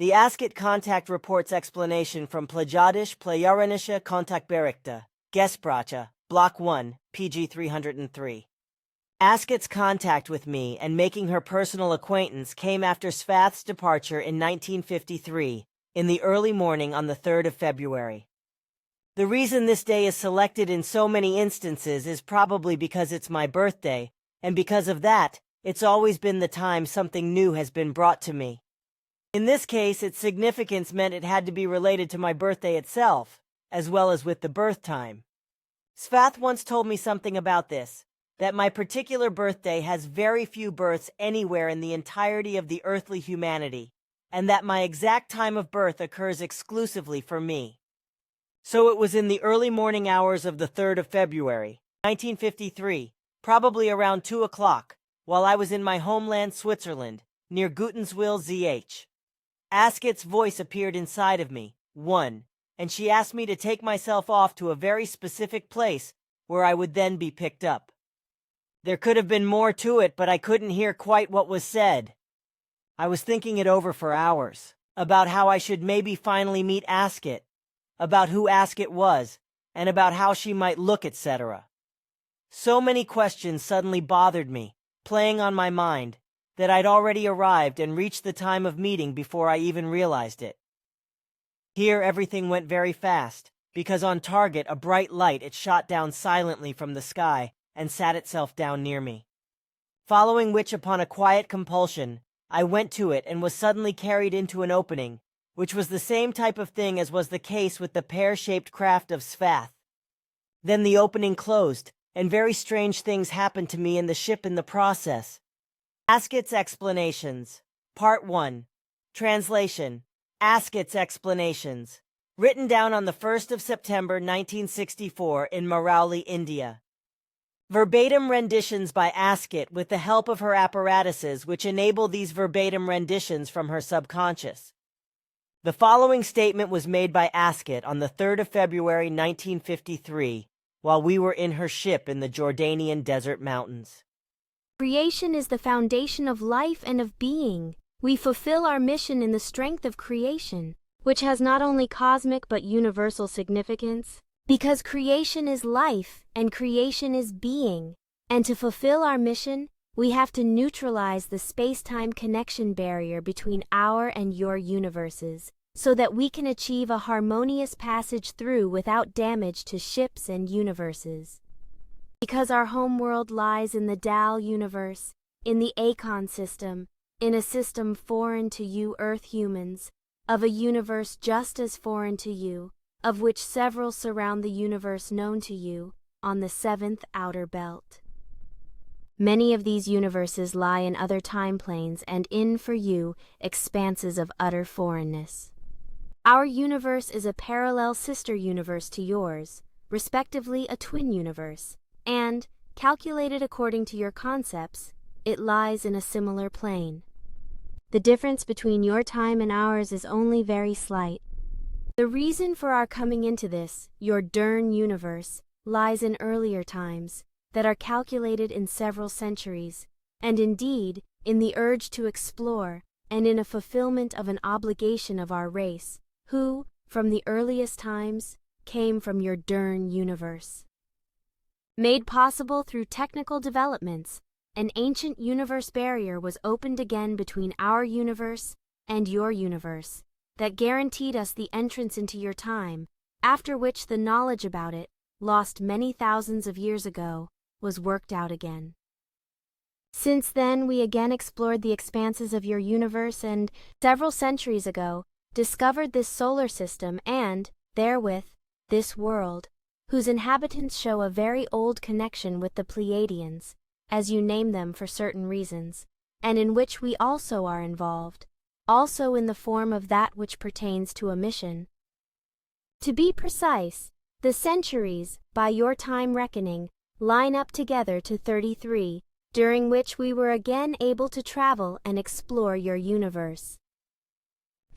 The Asket contact reports explanation from Plejadisch-plejarische Kontakberichte, Gespräche, Block 1, pg 303. Asket's contact with me and making her personal acquaintance came after Sfath's departure in 1953, in the early morning on the 3rd of February. The reason this day is selected in so many instances is probably because it's my birthday, and because of that, it's always been the time something new has been brought to me. In this case, its significance meant it had to be related to my birthday itself, as well as with the birth time. Sfath once told me something about this, that my particular birthday has very few births anywhere in the entirety of the earthly humanity, and that my exact time of birth occurs exclusively for me. So it was in the early morning hours of the 3rd of February, 1953, probably around 2 o'clock, while I was in my homeland Switzerland, near Gutenswil, ZH. Asket's voice appeared inside of me, and she asked me to take myself off to a very specific place where I would then be picked up. There could have been more to it, but I couldn't hear quite what was said. I was thinking it over for hours, about how I should maybe finally meet Asket, about who Asket was, and about how she might look, etc. So many questions suddenly bothered me, playing on my mind, that I'd already arrived and reached the time of meeting before I even realized it. Here everything went very fast, because on target a bright light it shot down silently from the sky and sat itself down near me. Following which, upon a quiet compulsion, I went to it and was suddenly carried into an opening, which was the same type of thing as was the case with the pear-shaped craft of Sfath. Then the opening closed, and very strange things happened to me in the ship in the process. Asket's explanations. Part 1. Translation. Asket's explanations. Written down on the 1st of September 1964 in Marauli, India. Verbatim renditions by Asket with the help of her apparatuses which enable these verbatim renditions from her subconscious. The following statement was made by Asket on the 3rd of February 1953, while we were in her ship in the Jordanian desert mountains. Creation is the foundation of life and of being. We fulfill our mission in the strength of creation, which has not only cosmic but universal significance, because creation is life and creation is being. And to fulfill our mission, we have to neutralize the space-time connection barrier between our and your universes, so that we can achieve a harmonious passage through without damage to ships and universes. Because our homeworld lies in the Dal universe, in the Acon system, in a system foreign to you Earth humans, of a universe just as foreign to you, of which several surround the universe known to you, on the 7th outer belt. Many of these universes lie in other time planes and in, for you, expanses of utter foreignness. Our universe is a parallel sister universe to yours, respectively a twin universe, and, calculated according to your concepts, it lies in a similar plane. The difference between your time and ours is only very slight. The reason for our coming into this, your Dern universe, lies in earlier times, that are calculated in several centuries, and indeed, in the urge to explore, and in a fulfillment of an obligation of our race, who, from the earliest times, came from your Dern universe. Made possible through technical developments, an ancient universe barrier was opened again between our universe and your universe, that guaranteed us the entrance into your time, after which the knowledge about it, lost many thousands of years ago, was worked out again. Since then we again explored the expanses of your universe and, several centuries ago, discovered this solar system and, therewith, this world, whose inhabitants show a very old connection with the Pleiadians, as you name them for certain reasons, and in which we also are involved, also in the form of that which pertains to a mission. To be precise, the centuries, by your time reckoning, line up together to 33, during which we were again able to travel and explore your universe.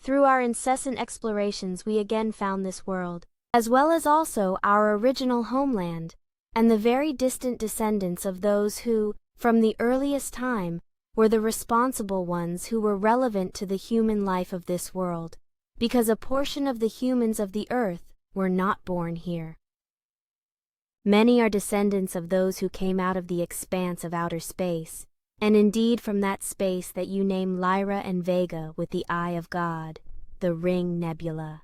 Through our incessant explorations we again found this world, as well as also our original homeland, and the very distant descendants of those who, from the earliest time, were the responsible ones who were relevant to the human life of this world, because a portion of the humans of the earth were not born here. Many are descendants of those who came out of the expanse of outer space, and indeed from that space that you name Lyra and Vega with the eye of God, the Ring Nebula.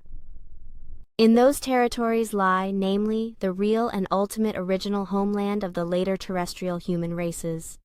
In those territories lie, namely, the real and ultimate original homeland of the later terrestrial human races.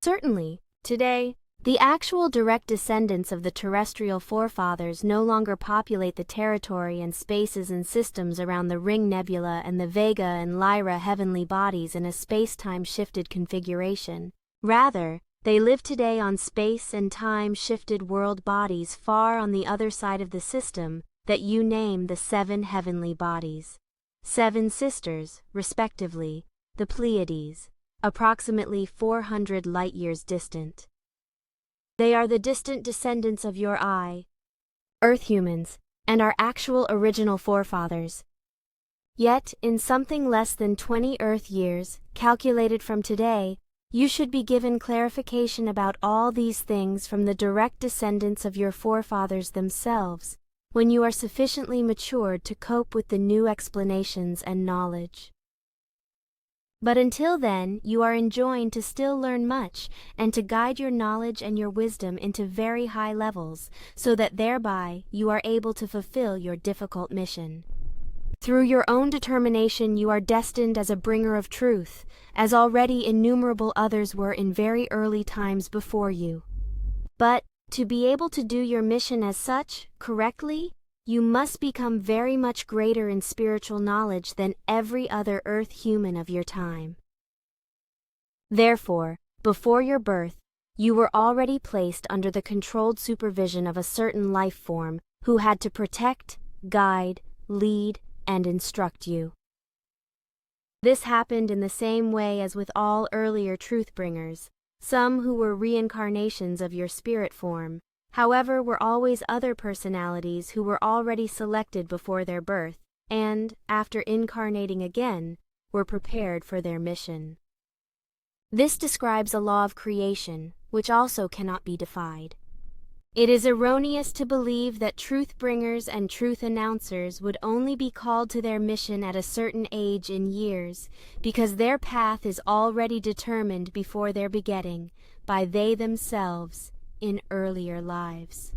Certainly, today, the actual direct descendants of the terrestrial forefathers no longer populate the territory and spaces and systems around the Ring Nebula and the Vega and Lyra heavenly bodies in a space-time shifted configuration. Rather, they live today on space and time shifted world bodies far on the other side of the system that you name the 7 heavenly bodies. 7 sisters, respectively, the Pleiades, approximately 400 light-years distant. They are the distant descendants of your Earth humans, and our actual original forefathers. Yet, in something less than 20 Earth years, calculated from today, you should be given clarification about all these things from the direct descendants of your forefathers themselves, when you are sufficiently matured to cope with the new explanations and knowledge. But until then, you are enjoined to still learn much, and to guide your knowledge and your wisdom into very high levels, so that thereby you are able to fulfill your difficult mission. Through your own determination you are destined as a bringer of truth, as already innumerable others were in very early times before you. But, to be able to do your mission as such, correctly, you must become very much greater in spiritual knowledge than every other Earth human of your time. Therefore, before your birth, you were already placed under the controlled supervision of a certain life form who had to protect, guide, lead, and instruct you. This happened in the same way as with all earlier truth-bringers. Some who were reincarnations of your spirit form, however, were always other personalities who were already selected before their birth, and, after incarnating again, were prepared for their mission. This describes a law of creation, which also cannot be defied. It is erroneous to believe that truth-bringers and truth-announcers would only be called to their mission at a certain age in years, because their path is already determined before their begetting, by they themselves, in earlier lives.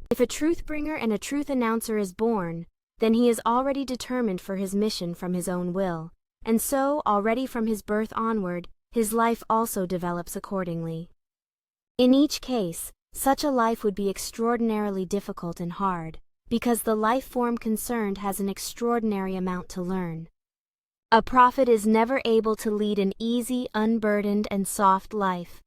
If a truth-bringer and a truth-announcer is born, then he is already determined for his mission from his own will, and so, already from his birth onward, his life also develops accordingly. In each case, such a life would be extraordinarily difficult and hard, because the life form concerned has an extraordinary amount to learn. A prophet is never able to lead an easy, unburdened, and soft life.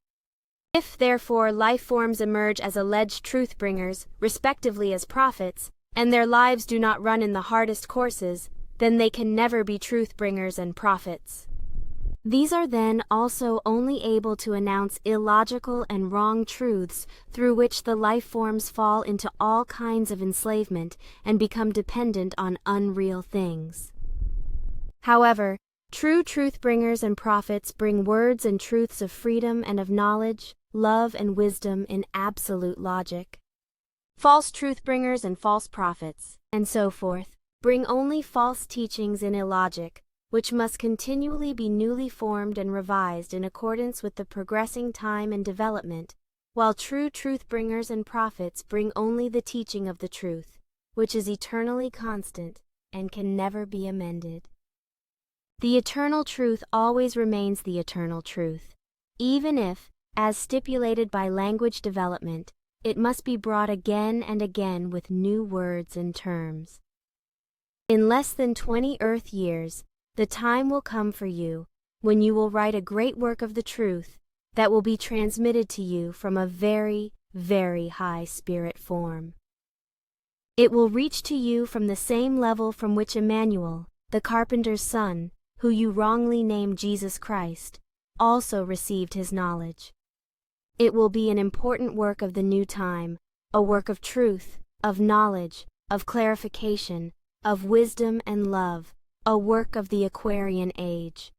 If, therefore, life forms emerge as alleged truth-bringers, respectively as prophets, and their lives do not run in the hardest courses, then they can never be truth-bringers and prophets. These are then also only able to announce illogical and wrong truths through which the life forms fall into all kinds of enslavement and become dependent on unreal things. However, true truth-bringers and prophets bring words and truths of freedom and of knowledge, love and wisdom in absolute logic. False truth-bringers and false prophets, and so forth, bring only false teachings in illogic, which must continually be newly formed and revised in accordance with the progressing time and development, while true truth-bringers and prophets bring only the teaching of the truth, which is eternally constant and can never be amended. The eternal truth always remains the eternal truth, even if, as stipulated by language development, it must be brought again and again with new words and terms. In less than 20 Earth years, the time will come for you when you will write a great work of the truth that will be transmitted to you from a very, very high spirit form. It will reach to you from the same level from which Emmanuel, the carpenter's son, who you wrongly named Jesus Christ, also received his knowledge. It will be an important work of the new time, a work of truth, of knowledge, of clarification, of wisdom and love, a work of the Aquarian age.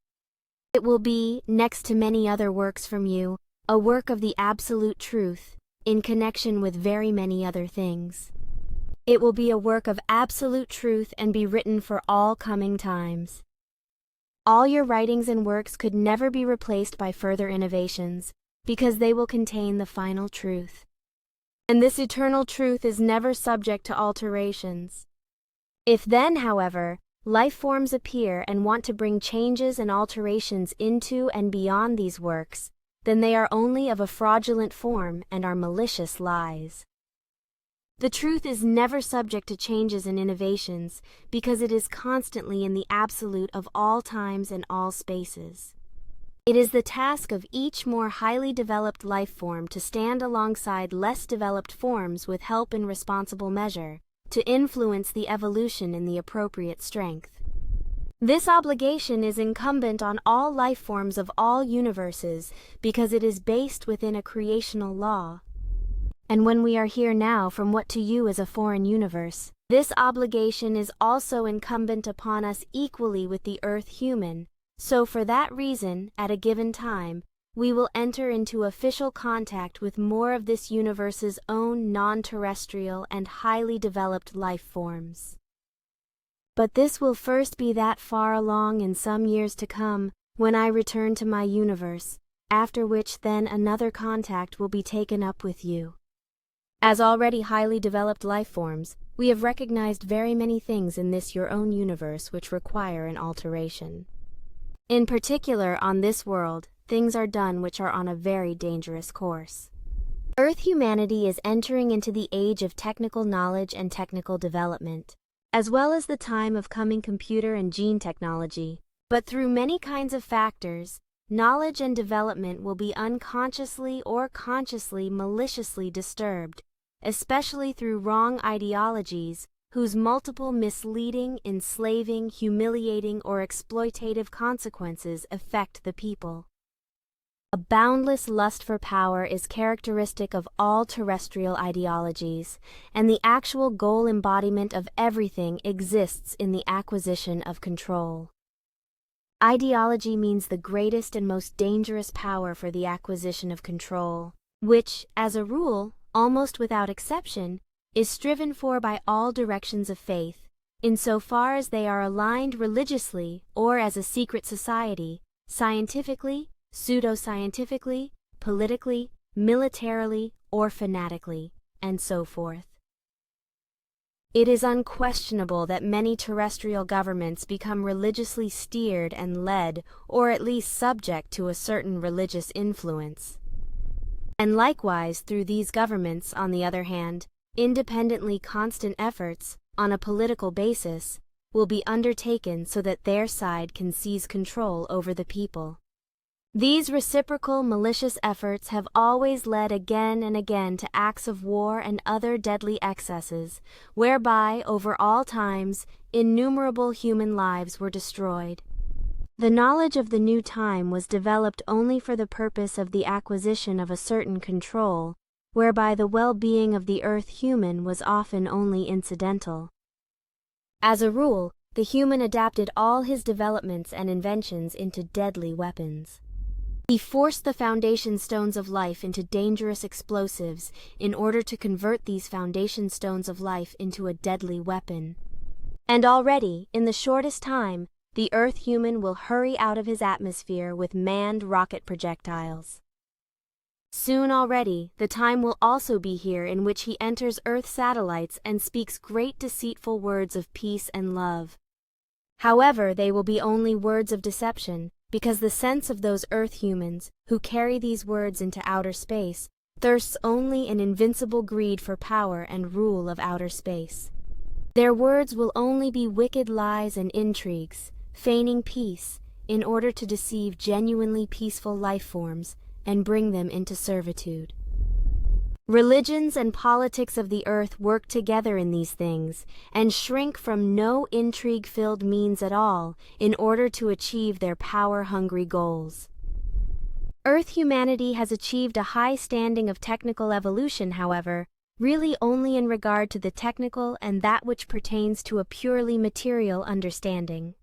It will be, next to many other works from you, a work of the absolute truth, in connection with very many other things. It will be a work of absolute truth and be written for all coming times. All your writings and works could never be replaced by further innovations, because they will contain the final truth. And this eternal truth is never subject to alterations. If then, however, life forms appear and want to bring changes and alterations into and beyond these works, then they are only of a fraudulent form and are malicious lies. The truth is never subject to changes and innovations, because it is constantly in the absolute of all times and all spaces. It is the task of each more highly developed life form to stand alongside less developed forms with help in responsible measure, to influence the evolution in the appropriate strength. This obligation is incumbent on all life forms of all universes, because it is based within a creational law. And when we are here now from what to you is a foreign universe, this obligation is also incumbent upon us equally with the earth human. So for that reason, at a given time, we will enter into official contact with more of this universe's own non-terrestrial and highly developed life forms. But this will first be that far along in some years to come, when I return to my universe, after which then another contact will be taken up with you. As already highly developed life forms, we have recognized very many things in this your own universe which require an alteration. In particular, on this world, things are done which are on a very dangerous course. Earth humanity is entering into the age of technical knowledge and technical development, as well as the time of coming computer and gene technology, but through many kinds of factors, knowledge and development will be unconsciously or consciously maliciously disturbed, especially through wrong ideologies, whose multiple misleading, enslaving, humiliating, or exploitative consequences affect the people. A boundless lust for power is characteristic of all terrestrial ideologies, and the actual goal embodiment of everything exists in the acquisition of control. Ideology means the greatest and most dangerous power for the acquisition of control, which, as a rule, almost without exception, is striven for by all directions of faith, insofar as they are aligned religiously or as a secret society, scientifically, pseudo-scientifically, politically, militarily, or fanatically, and so forth. It is unquestionable that many terrestrial governments become religiously steered and led, or at least subject to a certain religious influence. And likewise, through these governments, on the other hand, independently constant efforts, on a political basis, will be undertaken so that their side can seize control over the people. These reciprocal malicious efforts have always led again and again to acts of war and other deadly excesses, whereby, over all times, innumerable human lives were destroyed. The knowledge of the new time was developed only for the purpose of the acquisition of a certain control, whereby the well-being of the earth human was often only incidental. As a rule, the human adapted all his developments and inventions into deadly weapons. He forced the foundation stones of life into dangerous explosives in order to convert these foundation stones of life into a deadly weapon. And already, in the shortest time, the earth human will hurry out of his atmosphere with manned rocket projectiles. Soon already, the time will also be here in which he enters Earth satellites and speaks great deceitful words of peace and love. However, they will be only words of deception, because the sense of those Earth humans, who carry these words into outer space, thirsts only in invincible greed for power and rule of outer space. Their words will only be wicked lies and intrigues, feigning peace, in order to deceive genuinely peaceful life forms, and bring them into servitude. Religions and politics of the earth work together in these things, and shrink from no intrigue-filled means at all in order to achieve their power-hungry goals. Earth humanity has achieved a high standing of technical evolution, however, really only in regard to the technical and that which pertains to a purely material understanding.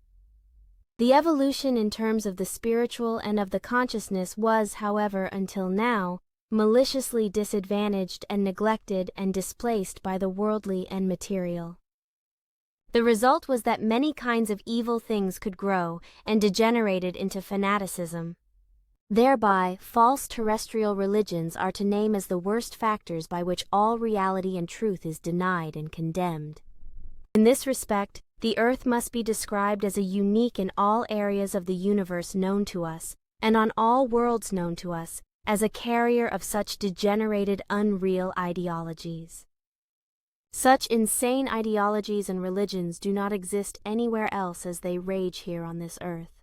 The evolution in terms of the spiritual and of the consciousness was, however, until now, maliciously disadvantaged and neglected and displaced by the worldly and material. The result was that many kinds of evil things could grow and degenerated into fanaticism. Thereby, false terrestrial religions are to name as the worst factors by which all reality and truth is denied and condemned. In this respect, the Earth must be described as a unique in all areas of the universe known to us, and on all worlds known to us, as a carrier of such degenerated, unreal ideologies. Such insane ideologies and religions do not exist anywhere else as they rage here on this earth.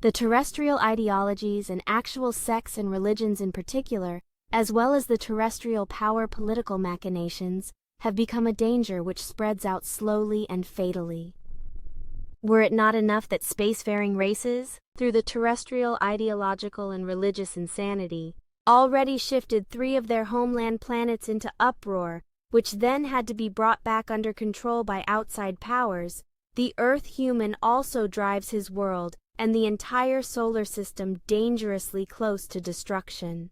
The terrestrial ideologies and actual sects and religions in particular, as well as the terrestrial power political machinations, have become a danger which spreads out slowly and fatally. Were it not enough that spacefaring races, through the terrestrial ideological and religious insanity, already shifted 3 of their homeland planets into uproar, which then had to be brought back under control by outside powers, the Earth human also drives his world and the entire solar system dangerously close to destruction.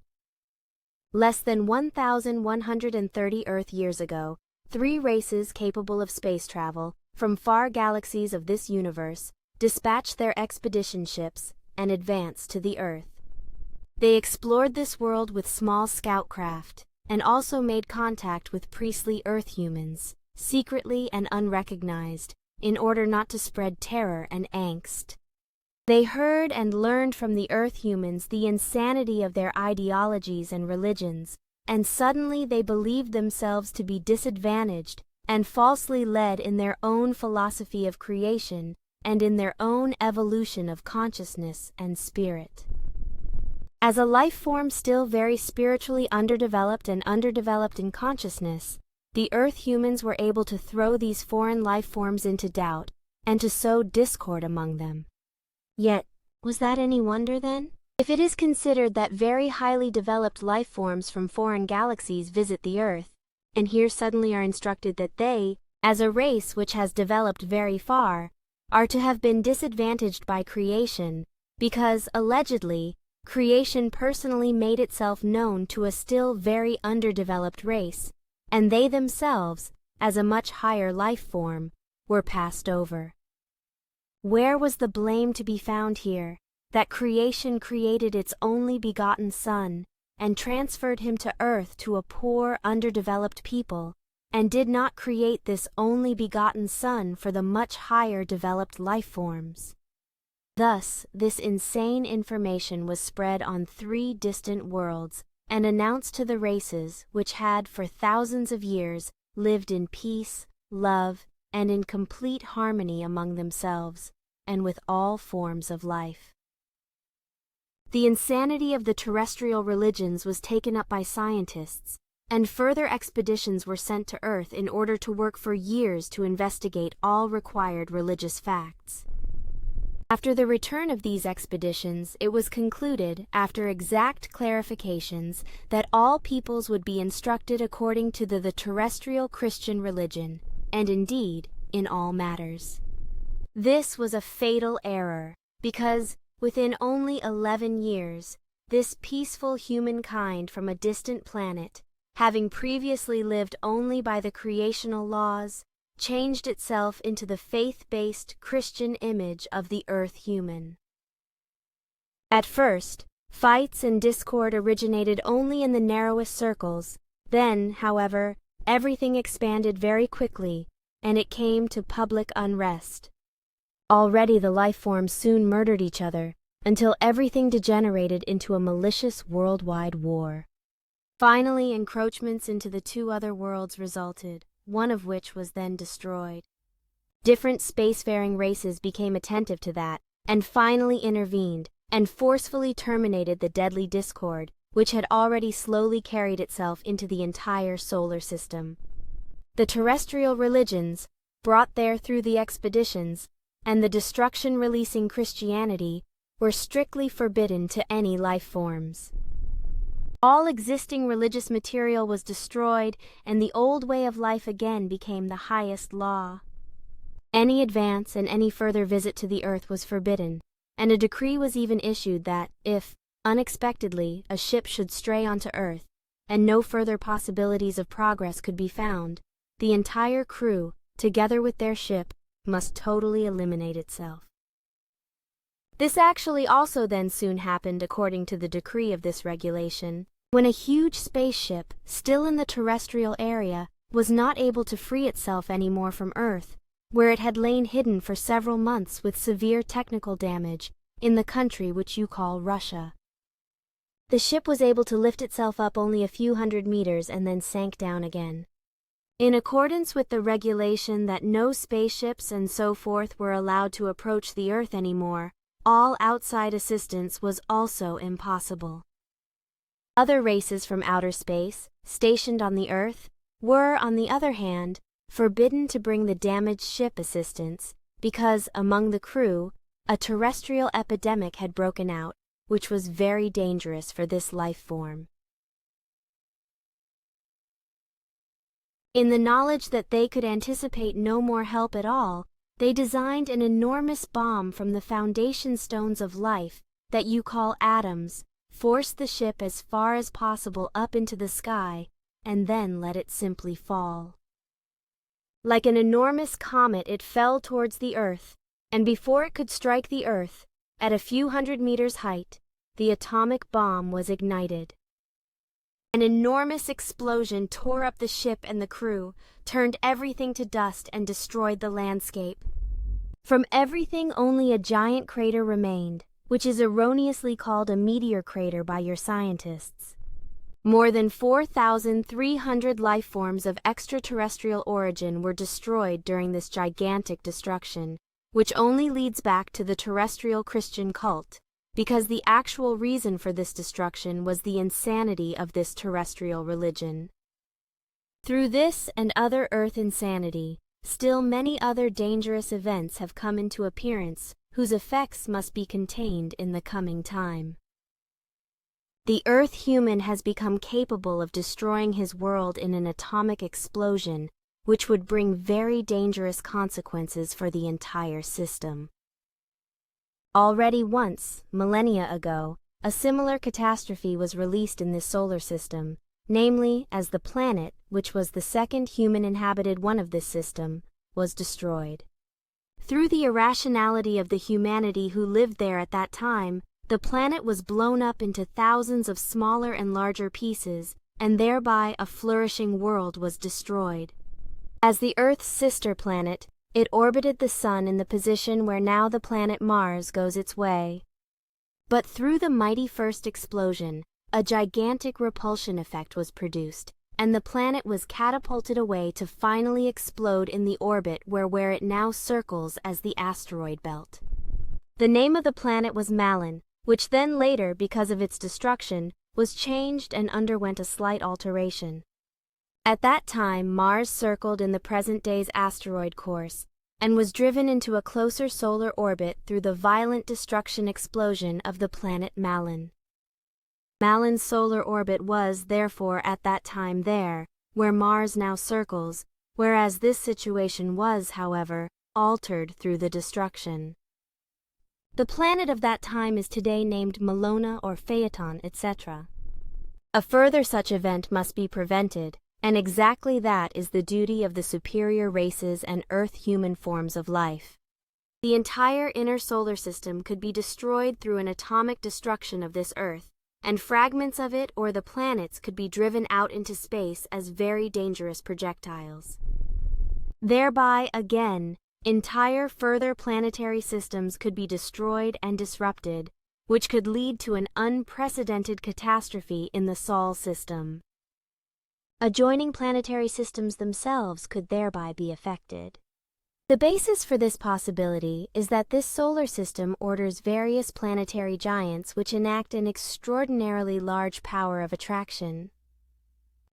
Less than 1,130 Earth years ago, 3 races capable of space travel, from far galaxies of this universe, dispatched their expedition ships and advanced to the Earth. They explored this world with small scout craft, and also made contact with priestly Earth humans, secretly and unrecognized, in order not to spread terror and angst. They heard and learned from the Earth humans the insanity of their ideologies and religions, and suddenly they believed themselves to be disadvantaged and falsely led in their own philosophy of creation and in their own evolution of consciousness and spirit. As a life form still very spiritually underdeveloped and underdeveloped in consciousness, the Earth humans were able to throw these foreign life forms into doubt and to sow discord among them. Yet, was that any wonder then? If it is considered that very highly developed life forms from foreign galaxies visit the Earth, and here suddenly are instructed that they, as a race which has developed very far, are to have been disadvantaged by creation, because, allegedly, creation personally made itself known to a still very underdeveloped race, and they themselves, as a much higher life form, were passed over. Where was the blame to be found here, that creation created its only begotten Son, and transferred him to earth to a poor, underdeveloped people, and did not create this only begotten Son for the much higher developed life forms? Thus, this insane information was spread on 3 distant worlds, and announced to the races which had for thousands of years lived in peace, love, and in complete harmony among themselves, and with all forms of life. The insanity of the terrestrial religions was taken up by scientists, and further expeditions were sent to Earth in order to work for years to investigate all required religious facts. After the return of these expeditions, it was concluded, after exact clarifications, that all peoples would be instructed according to the terrestrial Christian religion, and indeed, in all matters. This was a fatal error, because, within only 11 years, this peaceful humankind from a distant planet, having previously lived only by the creational laws, changed itself into the faith-based Christian image of the Earth human. At first, fights and discord originated only in the narrowest circles. Then, however, everything expanded very quickly, and it came to public unrest. Already the life forms soon murdered each other, until everything degenerated into a malicious worldwide war. Finally, encroachments into the 2 other worlds resulted, one of which was then destroyed. Different spacefaring races became attentive to that, and finally intervened, and forcefully terminated the deadly discord, which had already slowly carried itself into the entire solar system. The terrestrial religions, brought there through the expeditions, and the destruction-releasing Christianity, were strictly forbidden to any life forms. All existing religious material was destroyed, and the old way of life again became the highest law. Any advance and any further visit to the Earth was forbidden, and a decree was even issued that, if, unexpectedly, a ship should stray onto Earth, and no further possibilities of progress could be found, the entire crew, together with their ship, must totally eliminate itself. This actually also then soon happened according to the decree of this regulation, when a huge spaceship, still in the terrestrial area, was not able to free itself anymore from Earth, where it had lain hidden for several months with severe technical damage, in the country which you call Russia. The ship was able to lift itself up only a few hundred meters and then sank down again. In accordance with the regulation that no spaceships and so forth were allowed to approach the Earth anymore, all outside assistance was also impossible. Other races from outer space, stationed on the Earth, were, on the other hand, forbidden to bring the damaged ship assistance because, among the crew, a terrestrial epidemic had broken out, which was very dangerous for this life form. In the knowledge that they could anticipate no more help at all, they designed an enormous bomb from the foundation stones of life that you call atoms, forced the ship as far as possible up into the sky, and then let it simply fall. Like an enormous comet, it fell towards the Earth, and before it could strike the Earth, at a few hundred meters height, the atomic bomb was ignited. An enormous explosion tore up the ship and the crew, turned everything to dust and destroyed the landscape. From everything only a giant crater remained, which is erroneously called a meteor crater by your scientists. More than 4,300 life forms of extraterrestrial origin were destroyed during this gigantic destruction, which only leads back to the terrestrial Christian cult, because the actual reason for this destruction was the insanity of this terrestrial religion. Through this and other Earth insanity, still many other dangerous events have come into appearance, whose effects must be contained in the coming time. The Earth human has become capable of destroying his world in an atomic explosion, which would bring very dangerous consequences for the entire system. Already once, millennia ago, a similar catastrophe was released in this solar system, namely, as the planet, which was the second human-inhabited one of this system, was destroyed. Through the irrationality of the humanity who lived there at that time, the planet was blown up into thousands of smaller and larger pieces, and thereby a flourishing world was destroyed. As the Earth's sister planet, it orbited the Sun in the position where now the planet Mars goes its way. But through the mighty first explosion, a gigantic repulsion effect was produced, and the planet was catapulted away to finally explode in the orbit where it now circles as the asteroid belt. The name of the planet was Malin, which then later, because of its destruction, was changed and underwent a slight alteration. At that time, Mars circled in the present day's asteroid course, and was driven into a closer solar orbit through the violent destruction explosion of the planet Malin. Malin's solar orbit was, therefore, at that time there, where Mars now circles, whereas this situation was, however, altered through the destruction. The planet of that time is today named Malona or Phaeton, etc. A further such event must be prevented, and exactly that is the duty of the superior races and Earth-human forms of life. The entire inner solar system could be destroyed through an atomic destruction of this Earth, and fragments of it or the planets could be driven out into space as very dangerous projectiles. Thereby, again, entire further planetary systems could be destroyed and disrupted, which could lead to an unprecedented catastrophe in the Sol system. Adjoining planetary systems themselves could thereby be affected. The basis for this possibility is that this solar system orders various planetary giants which enact an extraordinarily large power of attraction.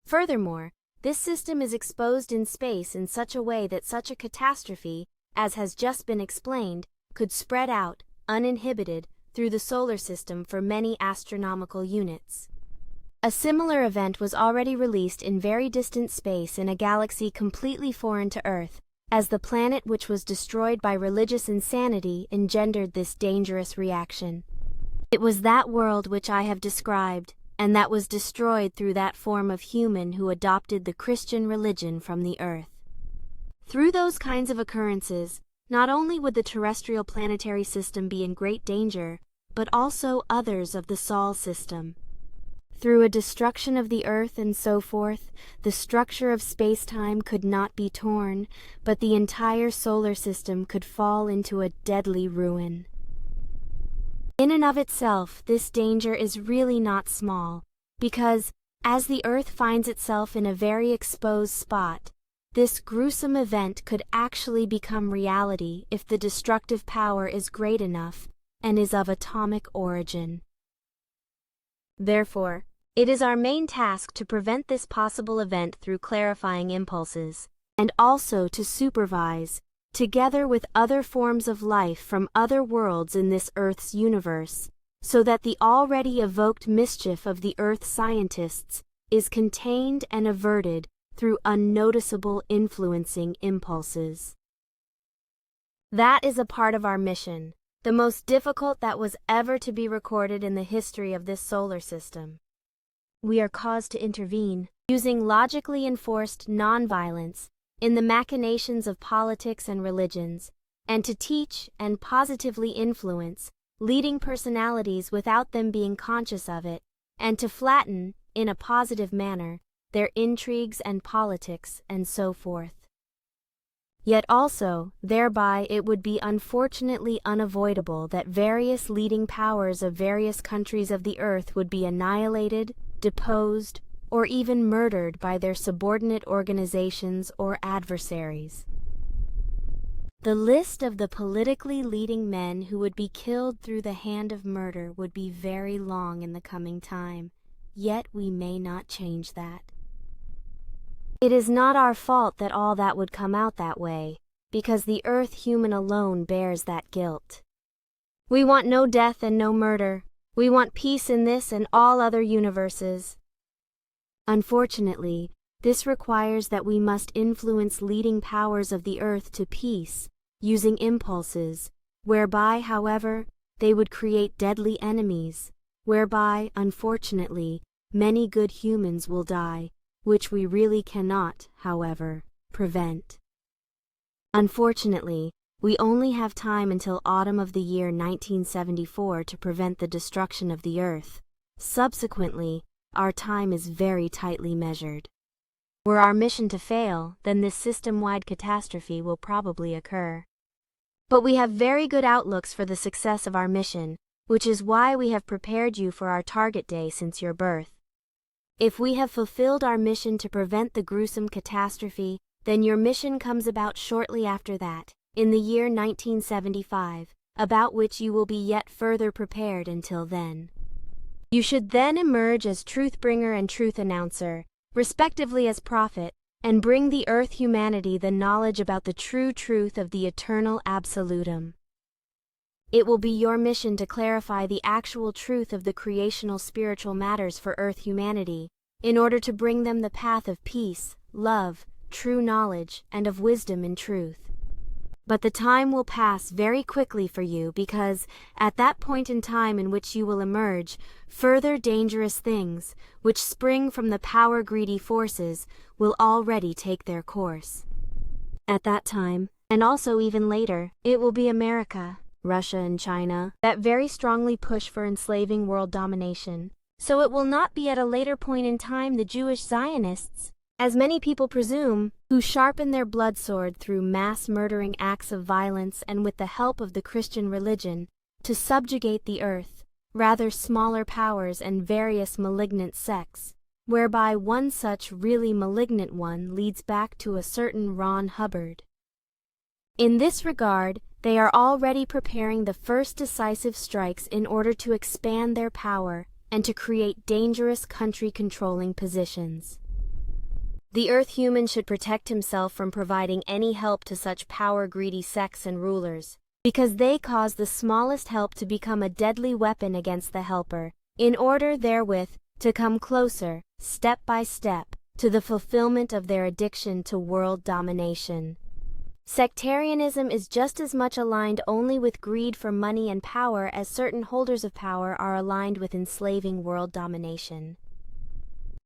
Furthermore, this system is exposed in space in such a way that such a catastrophe, as has just been explained, could spread out, uninhibited, through the solar system for many astronomical units. A similar event was already released in very distant space in a galaxy completely foreign to Earth, as the planet which was destroyed by religious insanity engendered this dangerous reaction. It was that world which I have described, and that was destroyed through that form of human who adopted the Christian religion from the earth. Through those kinds of occurrences, not only would the terrestrial planetary system be in great danger, but also others of the Sol system. Through a destruction of the earth and so forth, the structure of space-time could not be torn, but the entire solar system could fall into a deadly ruin. In and of itself, this danger is really not small, because, as the earth finds itself in a very exposed spot, this gruesome event could actually become reality if the destructive power is great enough and is of atomic origin. Therefore, it is our main task to prevent this possible event through clarifying impulses, and also to supervise, together with other forms of life from other worlds in this Earth's universe, so that the already evoked mischief of the Earth scientists is contained and averted through unnoticeable influencing impulses. That is a part of our mission, the most difficult that was ever to be recorded in the history of this solar system. We are caused to intervene, using logically enforced nonviolence, in the machinations of politics and religions, and to teach and positively influence leading personalities without them being conscious of it, and to flatten, in a positive manner, their intrigues and politics and so forth. Yet also, thereby it would be unfortunately unavoidable that various leading powers of various countries of the earth would be annihilated, deposed, or even murdered by their subordinate organizations or adversaries. The list of the politically leading men who would be killed through the hand of murder would be very long in the coming time, yet we may not change that. It is not our fault that all that would come out that way, because the earth human alone bears that guilt. We want no death and no murder. We want peace in this and all other universes. Unfortunately, this requires that we must influence leading powers of the earth to peace, using impulses, whereby, however, they would create deadly enemies, whereby, unfortunately, many good humans will die, which we really cannot, however, prevent. Unfortunately, we only have time until autumn of the year 1974 to prevent the destruction of the earth. Subsequently, our time is very tightly measured. Were our mission to fail, then this system-wide catastrophe will probably occur. But we have very good outlooks for the success of our mission, which is why we have prepared you for our target day since your birth. If we have fulfilled our mission to prevent the gruesome catastrophe, then your mission comes about shortly after that, in the year 1975, about which you will be yet further prepared until then. You should then emerge as truth-bringer and truth-announcer, respectively as prophet, and bring the earth humanity the knowledge about the true truth of the eternal absolutum. It will be your mission to clarify the actual truth of the creational spiritual matters for earth humanity, in order to bring them the path of peace, love, true knowledge, and of wisdom in truth. But the time will pass very quickly for you because, at that point in time in which you will emerge, further dangerous things, which spring from the power-greedy forces, will already take their course. At that time, and also even later, it will be America, Russia and China that very strongly push for enslaving world domination. So it will not be at a later point in time the Jewish Zionists, as many people presume, who sharpen their blood sword through mass murdering acts of violence and with the help of the Christian religion, to subjugate the earth, rather smaller powers and various malignant sects, whereby one such really malignant one leads back to a certain Ron Hubbard. In this regard, they are already preparing the first decisive strikes in order to expand their power and to create dangerous country-controlling positions. The earth human should protect himself from providing any help to such power-greedy sects and rulers, because they cause the smallest help to become a deadly weapon against the helper, in order therewith to come closer, step by step, to the fulfillment of their addiction to world domination. Sectarianism is just as much aligned only with greed for money and power as certain holders of power are aligned with enslaving world domination.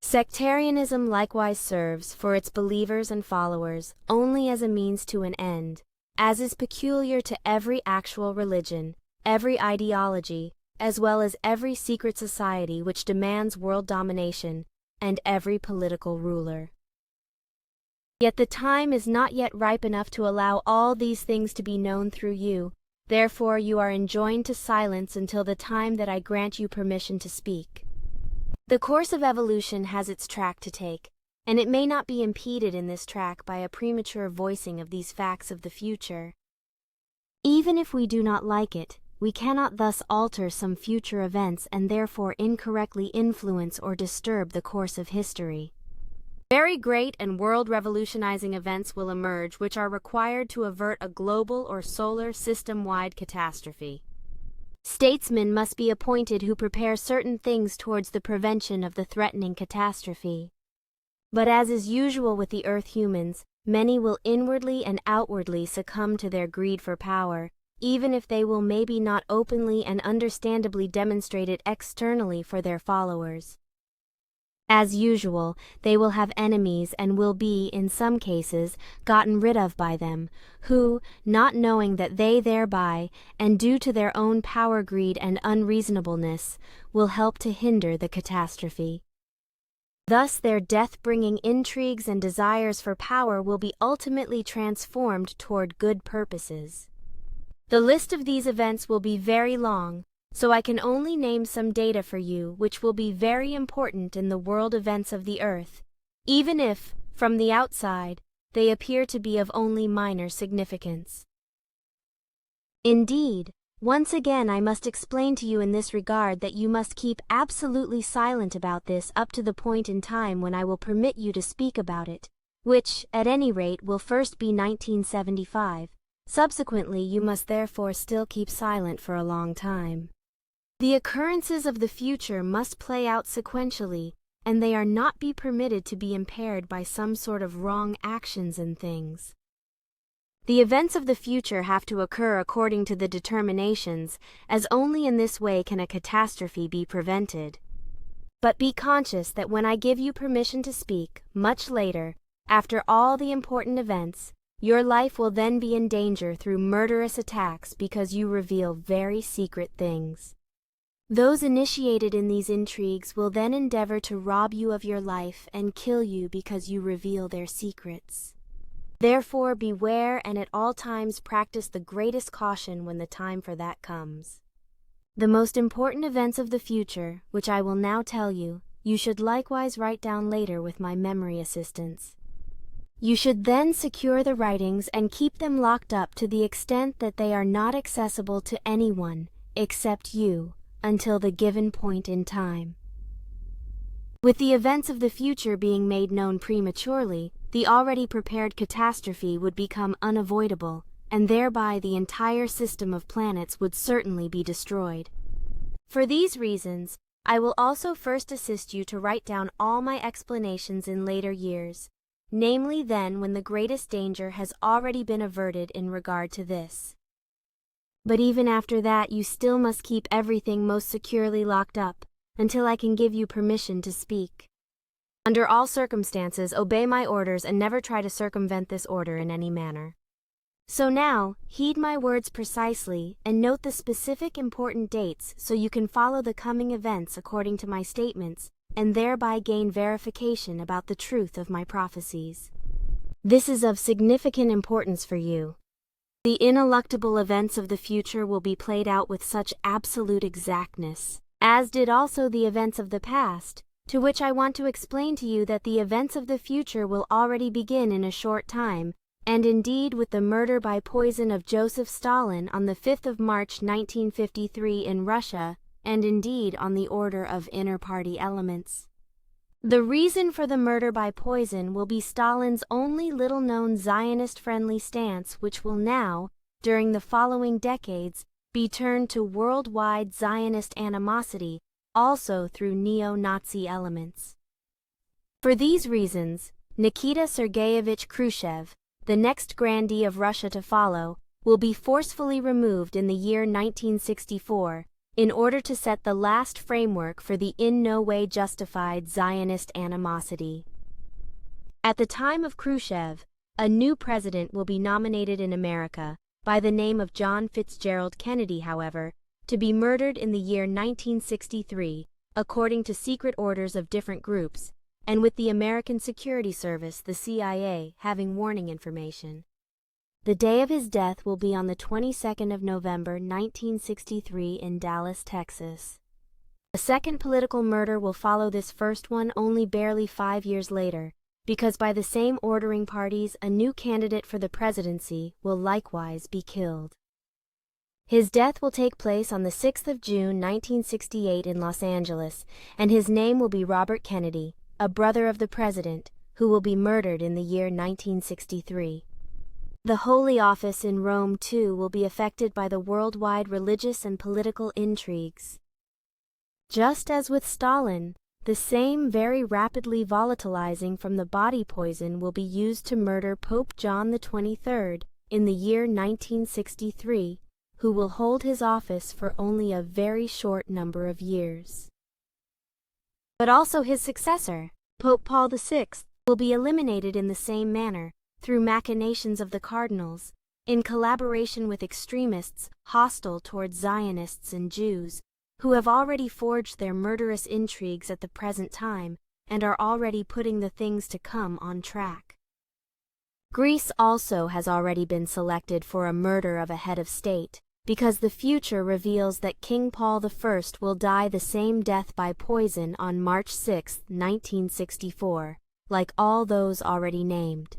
Sectarianism likewise serves, for its believers and followers, only as a means to an end, as is peculiar to every actual religion, every ideology, as well as every secret society which demands world domination, and every political ruler. Yet the time is not yet ripe enough to allow all these things to be known through you, therefore you are enjoined to silence until the time that I grant you permission to speak. The course of evolution has its track to take, and it may not be impeded in this track by a premature voicing of these facts of the future. Even if we do not like it, we cannot thus alter some future events and therefore incorrectly influence or disturb the course of history. Very great and world-revolutionizing events will emerge which are required to avert a global or solar system-wide catastrophe. Statesmen must be appointed who prepare certain things towards the prevention of the threatening catastrophe. But as is usual with the Earth humans, many will inwardly and outwardly succumb to their greed for power, even if they will maybe not openly and understandably demonstrate it externally for their followers. As usual, they will have enemies and will be, in some cases, gotten rid of by them, who, not knowing that they thereby, and due to their own power greed and unreasonableness, will help to hinder the catastrophe. Thus their death-bringing intrigues and desires for power will be ultimately transformed toward good purposes. The list of these events will be very long, so I can only name some data for you which will be very important in the world events of the Earth, even if, from the outside, they appear to be of only minor significance. Indeed, once again I must explain to you in this regard that you must keep absolutely silent about this up to the point in time when I will permit you to speak about it, which, at any rate, will first be 1975. Subsequently, you must therefore still keep silent for a long time. The occurrences of the future must play out sequentially, and they are not be permitted to be impaired by some sort of wrong actions and things. The events of the future have to occur according to the determinations, as only in this way can a catastrophe be prevented. But be conscious that when I give you permission to speak, much later, after all the important events, your life will then be in danger through murderous attacks because you reveal very secret things. Those initiated in these intrigues will then endeavor to rob you of your life and kill you because you reveal their secrets. Therefore beware and at all times practice the greatest caution when the time for that comes. The most important events of the future, which I will now tell you, you should likewise write down later with my memory assistance. You should then secure the writings and keep them locked up to the extent that they are not accessible to anyone, except you, until the given point in time. With the events of the future being made known prematurely, the already prepared catastrophe would become unavoidable, and thereby the entire system of planets would certainly be destroyed. For these reasons, I will also first assist you to write down all my explanations in later years, namely then when the greatest danger has already been averted in regard to this. But even after that you still must keep everything most securely locked up, until I can give you permission to speak. Under all circumstances, obey my orders and never try to circumvent this order in any manner. So now, heed my words precisely and note the specific important dates so you can follow the coming events according to my statements and thereby gain verification about the truth of my prophecies. This is of significant importance for you. The ineluctable events of the future will be played out with such absolute exactness, as did also the events of the past, to which I want to explain to you that the events of the future will already begin in a short time, and indeed with the murder by poison of Joseph Stalin on the 5th of March 1953 in Russia, and indeed on the order of inter-party elements. The reason for the murder by poison will be Stalin's only little-known Zionist-friendly stance, which will now, during the following decades, be turned to worldwide Zionist animosity, also through neo-Nazi elements. For these reasons, Nikita Sergeyevich Khrushchev, the next grandee of Russia to follow, will be forcefully removed in the year 1964 in order to set the last framework for the in no way justified Zionist animosity. At the time of Khrushchev, a new president will be nominated in America by the name of John Fitzgerald Kennedy, however, to be murdered in the year 1963, according to secret orders of different groups, and with the American Security Service, the CIA, having warning information. The day of his death will be on the 22nd of November 1963 in Dallas, Texas. A second political murder will follow this first one only barely 5 years later, because by the same ordering parties a new candidate for the presidency will likewise be killed. His death will take place on the 6th of June 1968 in Los Angeles, and his name will be Robert Kennedy, a brother of the president, who will be murdered in the year 1963. The Holy Office in Rome, too, will be affected by the worldwide religious and political intrigues. Just as with Stalin, the same very rapidly volatilizing from the body poison will be used to murder Pope John XXIII in the year 1963, who will hold his office for only a very short number of years. But also his successor, Pope Paul VI, will be eliminated in the same manner, through machinations of the cardinals, in collaboration with extremists hostile towards Zionists and Jews, who have already forged their murderous intrigues at the present time and are already putting the things to come on track. Greece also has already been selected for a murder of a head of state, because the future reveals that King Paul I will die the same death by poison on March 6, 1964, like all those already named.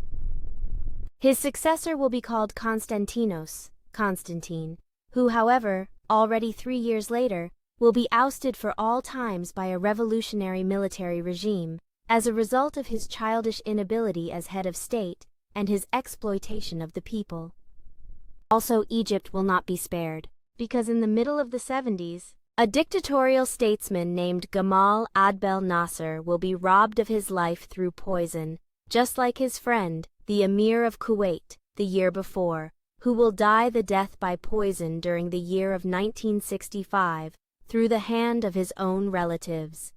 His successor will be called Constantinos, Constantine, who, however, already 3 years later, will be ousted for all times by a revolutionary military regime, as a result of his childish inability as head of state and his exploitation of the people. Also, Egypt will not be spared, because in the middle of the 70s, a dictatorial statesman named Gamal Abdel Nasser will be robbed of his life through poison, just like his friend, the Emir of Kuwait, the year before, who will die the death by poison during the year of 1965 through the hand of his own relatives.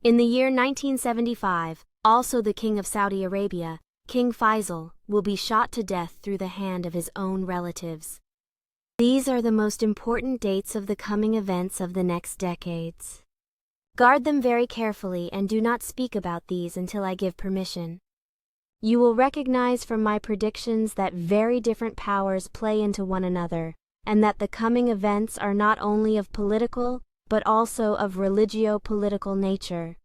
In the year 1975, also the King of Saudi Arabia, King Faisal, will be shot to death through the hand of his own relatives. These are the most important dates of the coming events of the next decades. Guard them very carefully and do not speak about these until I give permission. You will recognize from my predictions that very different powers play into one another, and that the coming events are not only of political, but also of religio-political nature.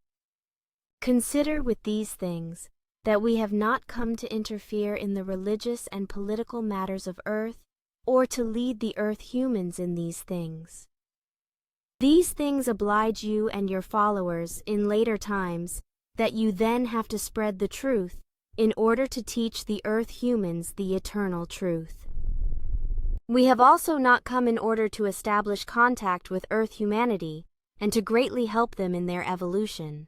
Consider with these things, that we have not come to interfere in the religious and political matters of earth, or to lead the earth humans in these things. These things oblige you and your followers in later times, that you then have to spread the truth, in order to teach the earth humans the eternal truth. We have also not come in order to establish contact with earth humanity, and to greatly help them in their evolution.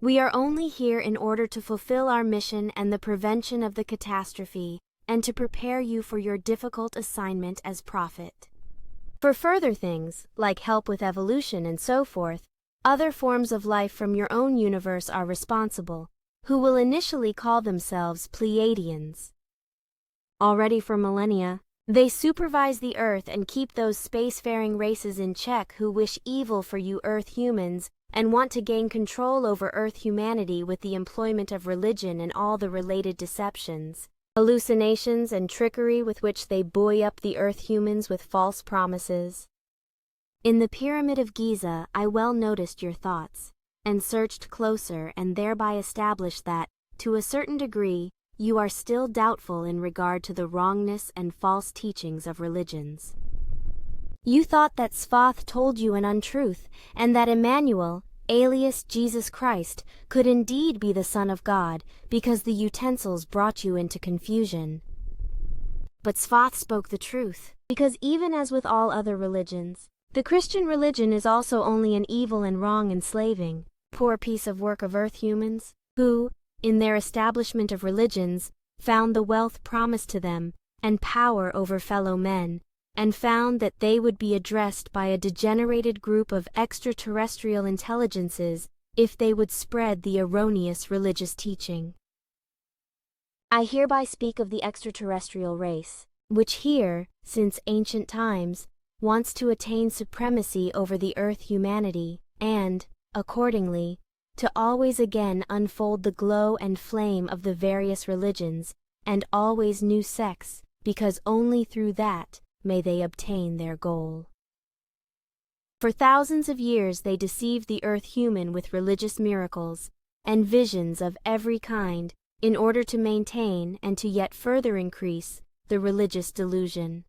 We are only here in order to fulfill our mission and the prevention of the catastrophe, and to prepare you for your difficult assignment as prophet. For further things, like help with evolution and so forth, other forms of life from your own universe are responsible, who will initially call themselves Plejadians. Already for millennia, they supervise the earth and keep those spacefaring races in check who wish evil for you earth humans and want to gain control over earth humanity with the employment of religion and all the related deceptions, hallucinations and trickery with which they buoy up the earth humans with false promises. In the pyramid of Giza I well noticed your thoughts, and searched closer and thereby established that, to a certain degree, you are still doubtful in regard to the wrongness and false teachings of religions. You thought that Sfath told you an untruth, and that Emmanuel, alias Jesus Christ, could indeed be the Son of God, because the utensils brought you into confusion. But Sfath spoke the truth, because even as with all other religions, the Christian religion is also only an evil and wrong enslaving, poor piece of work of earth humans, who, in their establishment of religions, found the wealth promised to them, and power over fellow men, and found that they would be addressed by a degenerated group of extraterrestrial intelligences if they would spread the erroneous religious teaching. I hereby speak of the extraterrestrial race, which here, since ancient times, wants to attain supremacy over the earth humanity, and, accordingly, to always again unfold the glow and flame of the various religions, and always new sects, because only through that may they obtain their goal. For thousands of years they deceived the earth human with religious miracles and visions of every kind in order to maintain and to yet further increase the religious delusion.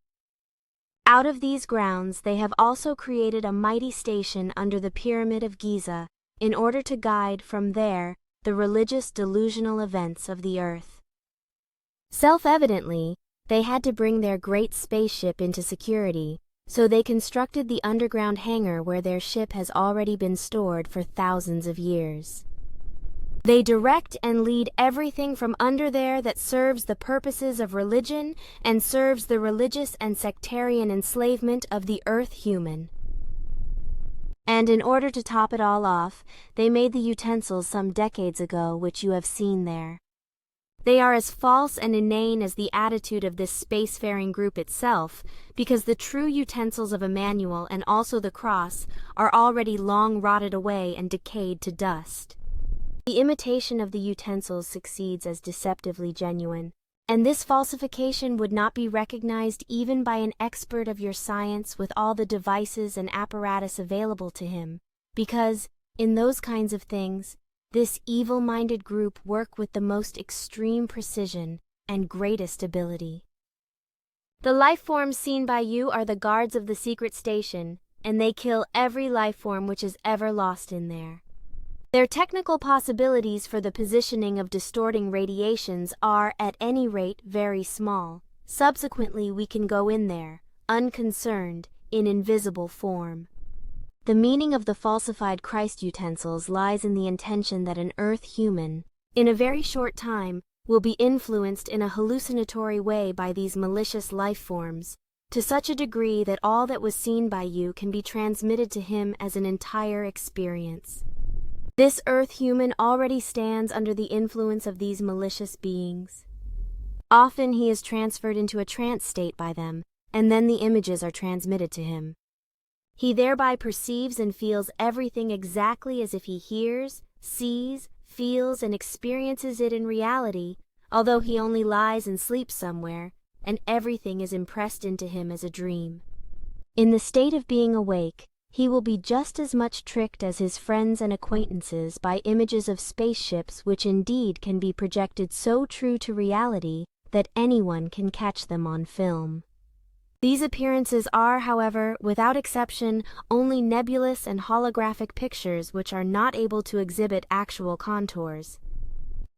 Out of these grounds they have also created a mighty station under the pyramid of Giza in order to guide from there the religious delusional events of the earth. Self-evidently, they had to bring their great spaceship into security, so they constructed the underground hangar where their ship has already been stored for thousands of years. They direct and lead everything from under there that serves the purposes of religion and serves the religious and sectarian enslavement of the earth human. And in order to top it all off, they made the utensils some decades ago which you have seen there. They are as false and inane as the attitude of this spacefaring group itself, because the true utensils of Emmanuel and also the cross are already long rotted away and decayed to dust. The imitation of the utensils succeeds as deceptively genuine, and this falsification would not be recognized even by an expert of your science with all the devices and apparatus available to him, because, in those kinds of things, this evil-minded group work with the most extreme precision and greatest ability. The life forms seen by you are the guards of the secret station, and they kill every life form which is ever lost in there. Their technical possibilities for the positioning of distorting radiations are, at any rate, very small. Subsequently, we can go in there, unconcerned, in invisible form. The meaning of the falsified Christ utensils lies in the intention that an earth human, in a very short time, will be influenced in a hallucinatory way by these malicious life forms, to such a degree that all that was seen by you can be transmitted to him as an entire experience. This earth human already stands under the influence of these malicious beings. Often he is transferred into a trance state by them, and then the images are transmitted to him. He thereby perceives and feels everything exactly as if he hears, sees, feels, and experiences it in reality, although he only lies and sleeps somewhere, and everything is impressed into him as a dream. In the state of being awake, he will be just as much tricked as his friends and acquaintances by images of spaceships which indeed can be projected so true to reality that anyone can catch them on film. These appearances are, however, without exception, only nebulous and holographic pictures which are not able to exhibit actual contours.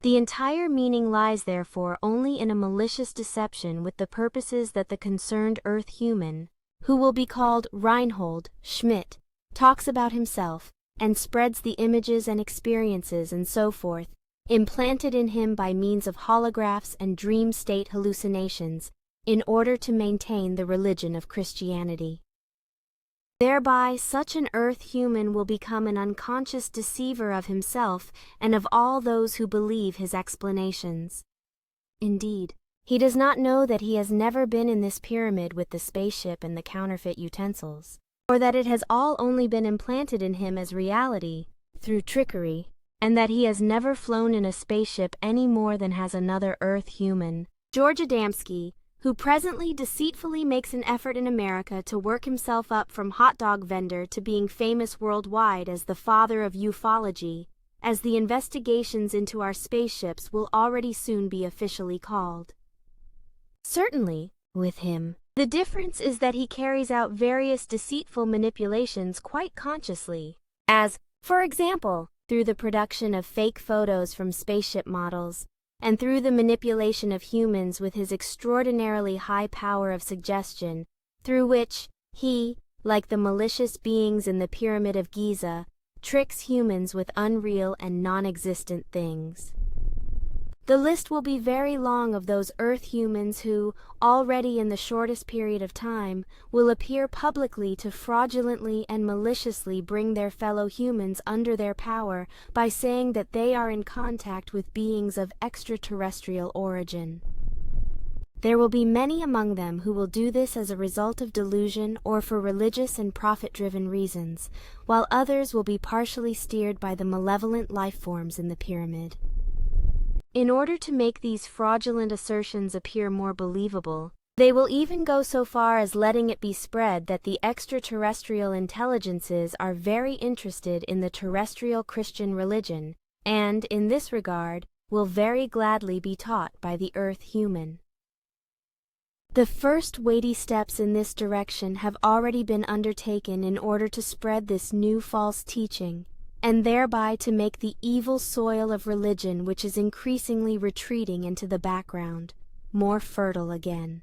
The entire meaning lies therefore only in a malicious deception with the purposes that the concerned earth human, who will be called Reinhold Schmidt, talks about himself, and spreads the images and experiences and so forth, implanted in him by means of holographs and dream state hallucinations, in order to maintain the religion of Christianity. Thereby, such an earth human will become an unconscious deceiver of himself and of all those who believe his explanations. Indeed, he does not know that he has never been in this pyramid with the spaceship and the counterfeit utensils, or that it has all only been implanted in him as reality, through trickery, and that he has never flown in a spaceship any more than has another earth human. George Adamski, who presently deceitfully makes an effort in America to work himself up from hot dog vendor to being famous worldwide as the father of ufology, as the investigations into our spaceships will already soon be officially called. Certainly, with him, the difference is that he carries out various deceitful manipulations quite consciously, as, for example, through the production of fake photos from spaceship models, and through the manipulation of humans with his extraordinarily high power of suggestion, through which he, like the malicious beings in the Pyramid of Giza, tricks humans with unreal and non-existent things. The list will be very long of those Earth humans who, already in the shortest period of time, will appear publicly to fraudulently and maliciously bring their fellow humans under their power by saying that they are in contact with beings of extraterrestrial origin. There will be many among them who will do this as a result of delusion or for religious and profit-driven reasons, while others will be partially steered by the malevolent life forms in the pyramid. In order to make these fraudulent assertions appear more believable, they will even go so far as letting it be spread that the extraterrestrial intelligences are very interested in the terrestrial Christian religion, and, in this regard, will very gladly be taught by the Earth human. The first weighty steps in this direction have already been undertaken in order to spread this new false teaching, and thereby to make the evil soil of religion, which is increasingly retreating into the background, more fertile again.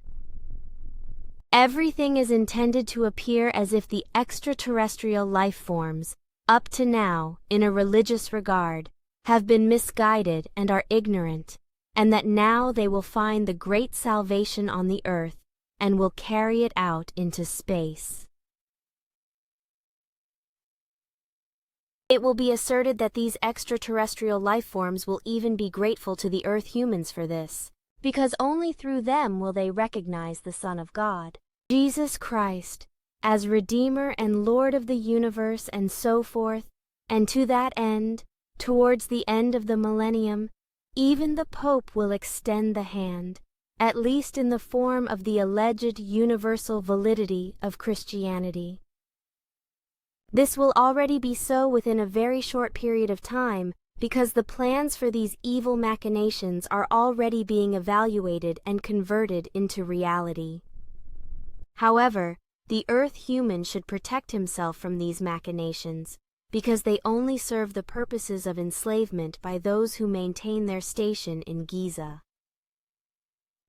Everything is intended to appear as if the extraterrestrial life forms, up to now, in a religious regard, have been misguided and are ignorant, and that now they will find the great salvation on the earth and will carry it out into space. It will be asserted that these extraterrestrial life forms will even be grateful to the Earth humans for this, because only through them will they recognize the Son of God, Jesus Christ, as Redeemer and Lord of the universe and so forth, and to that end, towards the end of the millennium, even the Pope will extend the hand, at least in the form of the alleged universal validity of Christianity. This will already be so within a very short period of time, because the plans for these evil machinations are already being evaluated and converted into reality. However, the Earth human should protect himself from these machinations, because they only serve the purposes of enslavement by those who maintain their station in Giza.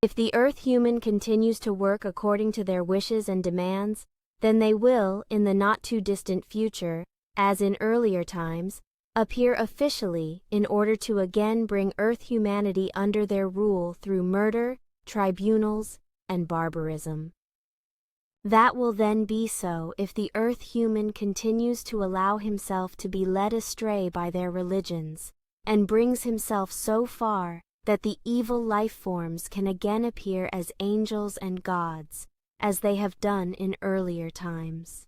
If the Earth human continues to work according to their wishes and demands, then they will, in the not-too-distant future, as in earlier times, appear officially in order to again bring Earth humanity under their rule through murder, tribunals, and barbarism. That will then be so if the Earth human continues to allow himself to be led astray by their religions, and brings himself so far that the evil life forms can again appear as angels and gods, as they have done in earlier times.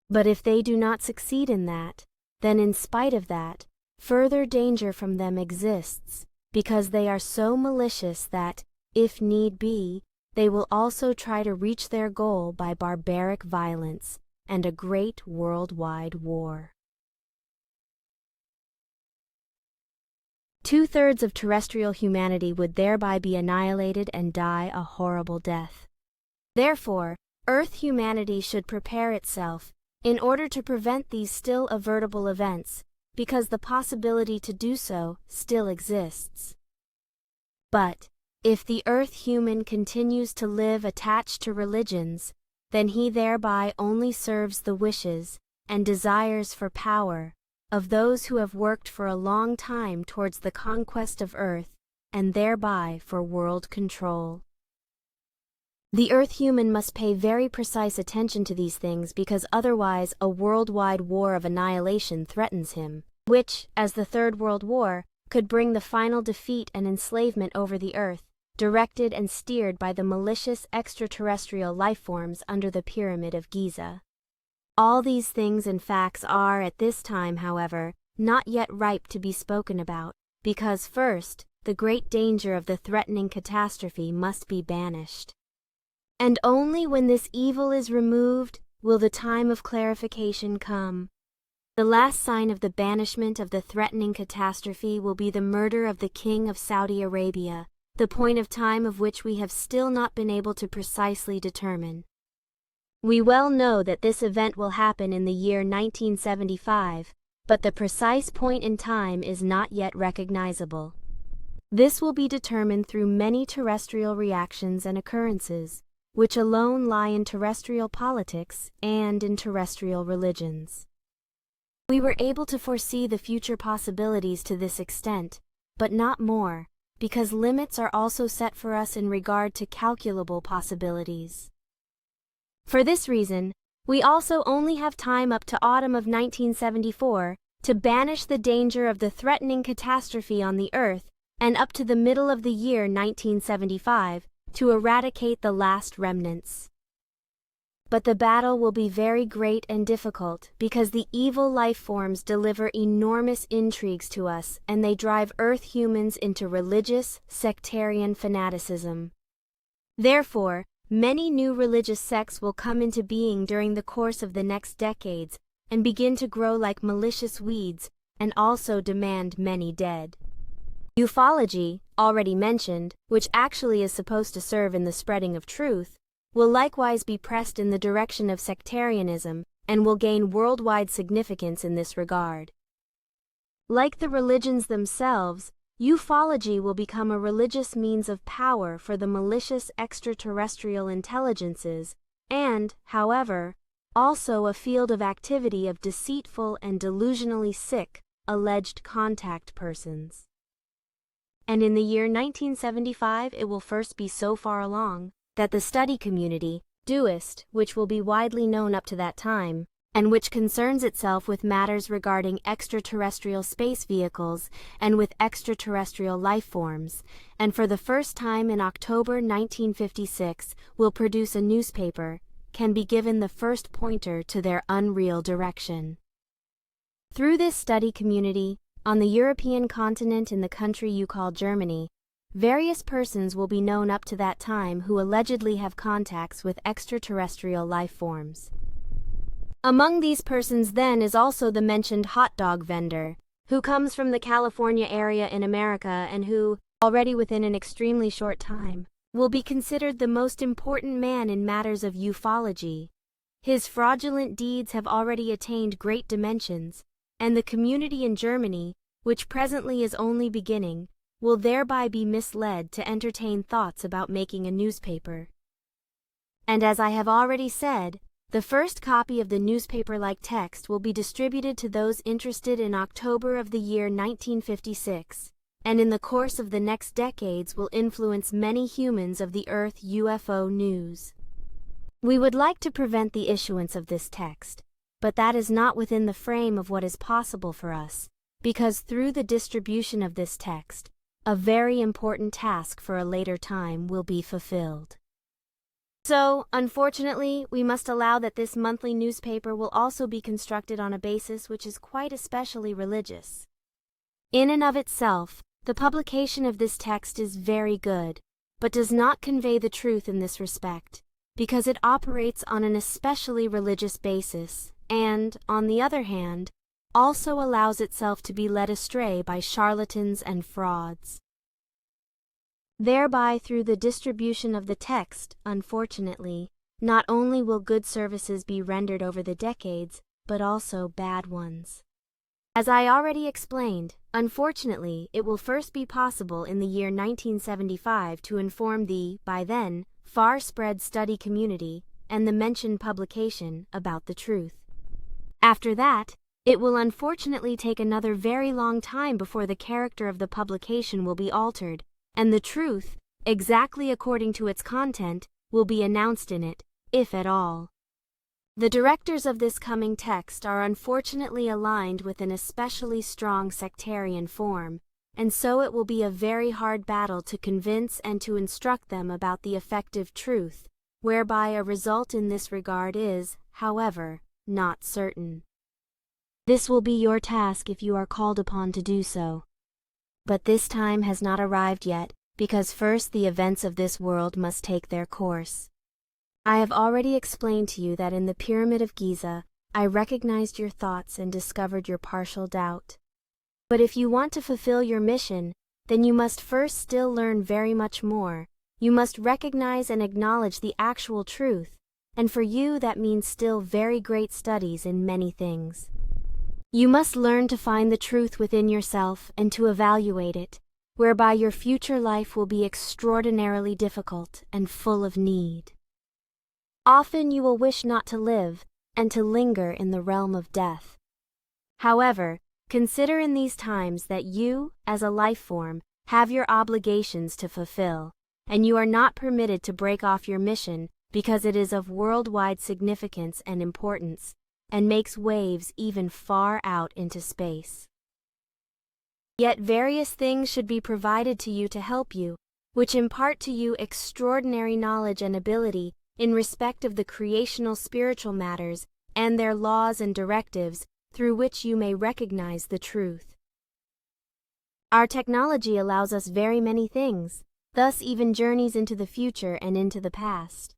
But if they do not succeed in that, then in spite of that, further danger from them exists, because they are so malicious that, if need be, they will also try to reach their goal by barbaric violence and a great worldwide war. 2/3 of terrestrial humanity would thereby be annihilated and die a horrible death. Therefore, Earth humanity should prepare itself in order to prevent these still avertible events, because the possibility to do so still exists. But, if the Earth human continues to live attached to religions, then he thereby only serves the wishes and desires for power of those who have worked for a long time towards the conquest of Earth and thereby for world control. The Earth human must pay very precise attention to these things, because otherwise a worldwide war of annihilation threatens him, which, as the Third World War, could bring the final defeat and enslavement over the Earth, directed and steered by the malicious extraterrestrial life forms under the Pyramid of Giza. All these things and facts are at this time, however, not yet ripe to be spoken about, because first, the great danger of the threatening catastrophe must be banished. And only when this evil is removed will the time of clarification come. The last sign of the banishment of the threatening catastrophe will be the murder of the King of Saudi Arabia, the point of time of which we have still not been able to precisely determine. We well know that this event will happen in the year 1975, but the precise point in time is not yet recognizable. This will be determined through many terrestrial reactions and occurrences, which alone lie in terrestrial politics and in terrestrial religions. We were able to foresee the future possibilities to this extent, but not more, because limits are also set for us in regard to calculable possibilities. For this reason, we also only have time up to autumn of 1974 to banish the danger of the threatening catastrophe on the Earth, and up to the middle of the year 1975 to eradicate the last remnants. But the battle will be very great and difficult because the evil life forms deliver enormous intrigues to us, and they drive Earth humans into religious, sectarian fanaticism. Therefore, many new religious sects will come into being during the course of the next decades and begin to grow like malicious weeds, and also demand many dead. Ufology, already mentioned, which actually is supposed to serve in the spreading of truth, will likewise be pressed in the direction of sectarianism and will gain worldwide significance in this regard. Like the religions themselves, ufology will become a religious means of power for the malicious extraterrestrial intelligences and, however, also a field of activity of deceitful and delusionally sick, alleged contact persons. And in the year 1975 it will first be so far along that the study community, DUist, which will be widely known up to that time, and which concerns itself with matters regarding extraterrestrial space vehicles and with extraterrestrial life forms, and for the first time in October 1956 will produce a newspaper, can be given the first pointer to their unreal direction. Through this study community, on the European continent in the country you call Germany, various persons will be known up to that time who allegedly have contacts with extraterrestrial life forms. Among these persons then is also the mentioned hot dog vendor, who comes from the California area in America and who, already within an extremely short time, will be considered the most important man in matters of ufology. His fraudulent deeds have already attained great dimensions, and the community in Germany, which presently is only beginning, will thereby be misled to entertain thoughts about making a newspaper. And as I have already said, the first copy of the newspaper-like text will be distributed to those interested in October of the year 1956, and in the course of the next decades will influence many humans of the Earth UFO news. We would like to prevent the issuance of this text, but that is not within the frame of what is possible for us, because through the distribution of this text, a very important task for a later time will be fulfilled. So, unfortunately, we must allow that this monthly newspaper will also be constructed on a basis which is quite especially religious. In and of itself, the publication of this text is very good, but does not convey the truth in this respect, because it operates on an especially religious basis, and, on the other hand, also allows itself to be led astray by charlatans and frauds. Thereby, through the distribution of the text, unfortunately, not only will good services be rendered over the decades, but also bad ones. As I already explained, unfortunately, it will first be possible in the year 1975 to inform the, by then, far-spread study community and the mentioned publication about the truth. After that, it will unfortunately take another very long time before the character of the publication will be altered, and the truth, exactly according to its content, will be announced in it, if at all. The directors of this coming text are unfortunately aligned with an especially strong sectarian form, and so it will be a very hard battle to convince and to instruct them about the effective truth, whereby a result in this regard is, however, not certain. This will be your task if you are called upon to do so. But this time has not arrived yet, because first the events of this world must take their course. I have already explained to you that in the Pyramid of Giza, I recognized your thoughts and discovered your partial doubt. But if you want to fulfill your mission, then you must first still learn very much more. You must recognize and acknowledge the actual truth, and for you that means still very great studies in many things. You must learn to find the truth within yourself and to evaluate it, whereby your future life will be extraordinarily difficult and full of need. Often you will wish not to live, and to linger in the realm of death. However, Consider in these times that you, as a life form, have your obligations to fulfill, and you are not permitted to break off your mission because it is of worldwide significance and importance, and makes waves even far out into space. Yet various things should be provided to you to help you, which impart to you extraordinary knowledge and ability in respect of the creational spiritual matters and their laws and directives through which you may recognize the truth. Our technology allows us very many things, thus even journeys into the future and into the past.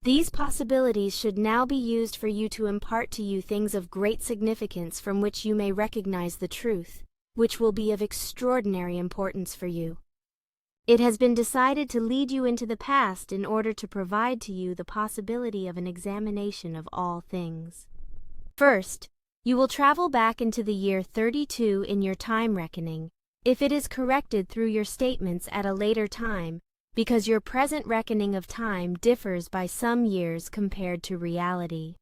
These possibilities should now be used for you to impart to you things of great significance from which you may recognize the truth, which will be of extraordinary importance for you. It has been decided to lead you into the past in order to provide to you the possibility of an examination of all things. First, you will travel back into the year 32 in your time reckoning, if it is corrected through your statements at a later time, because your present reckoning of time differs by some years compared to reality.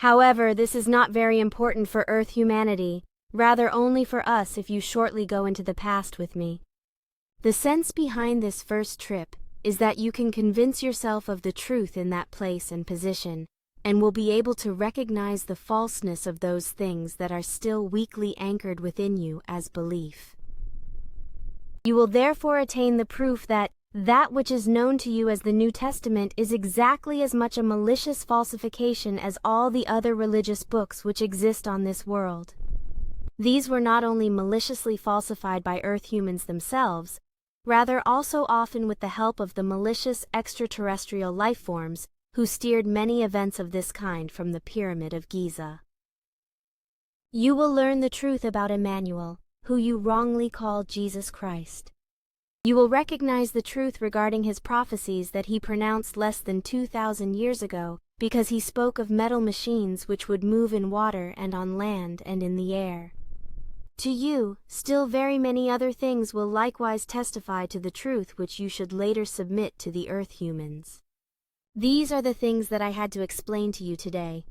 However, this is not very important for Earth humanity, rather only for us if you shortly go into the past with me. The sense behind this first trip is that you can convince yourself of the truth in that place and position, and will be able to recognize the falseness of those things that are still weakly anchored within you as belief. You will therefore attain the proof that which is known to you as the New Testament is exactly as much a malicious falsification as all the other religious books which exist on this world. These were not only maliciously falsified by Earth humans themselves, rather also often with the help of the malicious extraterrestrial life forms who steered many events of this kind from the Pyramid of Giza. You will learn the truth about Emmanuel, who you wrongly call Jesus Christ. You will recognize the truth regarding his prophecies that he pronounced less than 2,000 years ago, because he spoke of metal machines which would move in water and on land and in the air. To you, still very many other things will likewise testify to the truth which you should later submit to the Earth humans. These are the things that I had to explain to you today,